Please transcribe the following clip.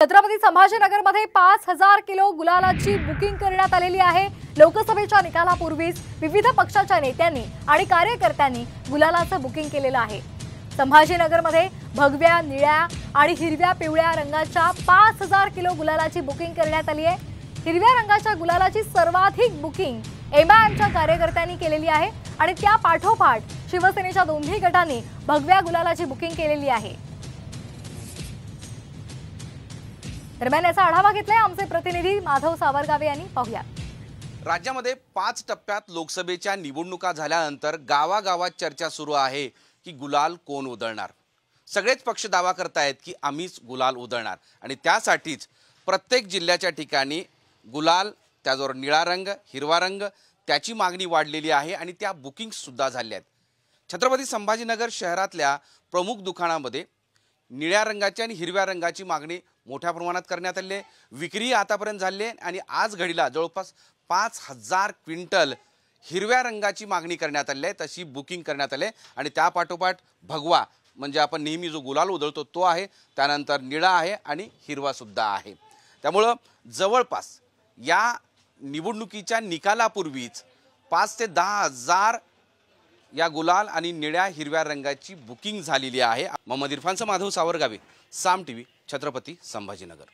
Chhatrapati संभाजीनगरमध्ये 5000 kilo गुलालाची booking करण्यात आलेली आहे। लोकसभेच्या निकालापूर्वीच विविध पक्षाच्या नेत्यांनी आणि कार्यकर्त्यांनी गुलालाचं बुकिंग केलेलं आहे। संभाजीनगरमध्ये भगव्या, निळ्या आणि हिरव्या पिवळ्या रंगाच्या 5000 किलो गुलालाची बुकिंग करण्यात आली आहे। हिरव्या रंगाच्या गुलालाची सर्वाधिक बुकिंग एमआयएमच्या कार्यकर्त्यांनी केलेली आहे आणि त्या पाठोपाठ शिवसेनेच्या दोन्ही गटांनी भगव्या गुलालाची बुकिंग केलेली आहे। दरम्यान याचा आढावा घेतलाय आमचे प्रतिनिधी माधव सावरगावे यांनी। पाहूया। राज्यामध्ये 5 टप्प्यात लोकसभेच्या निवडणुका झाल्यानंतर गावागावात चर्चा सुरू आहे की गुलाल कोण उधळणार। सगळेच पक्ष दावा करतायत की आम्हीच गुलाल उधळणार आणि त्यासाठीच प्रत्येक जिल्ह्याच्या ठिकाणी गुलाल, त्याजवळ निळा रंग, हिरवा रंग त्याची मागणी वाढलेली आहे आणि त्या बुकिंग सुद्धा झाल्या आहेत। छत्रपती संभाजीनगर शहरातल्या प्रमुख दुकानांमध्ये निळ्या रंगाची आणि हिरव्या रंगाची मागणी मोठ्या प्रमाणात करण्यात आली आहे। विक्री आतापर्यंत झाली आहे आणि आज घडीला जवळपास 5000 क्विंटल हिरव्या रंगाची मागणी करण्यात आली आहे, तशी बुकिंग करण्यात आली आहे आणि त्या पाठोपाठ भगवा म्हणजे आपण नेहमी जो गुलाल उधळतो तो आहे, त्यानंतर निळा आहे आणि हिरवा सुद्धा आहे। त्यामुळे जवळपास या निवडणुकीच्या निकालापूर्वीच 5 ते 10 हजार या गुलाल आणि निळ्या हिरव्या रंगाची बुकिंग झालेली आहे। मोहम्मद इरफानचा माधव सावरगावे, साम टीव्ही, छत्रपती संभाजीनगर।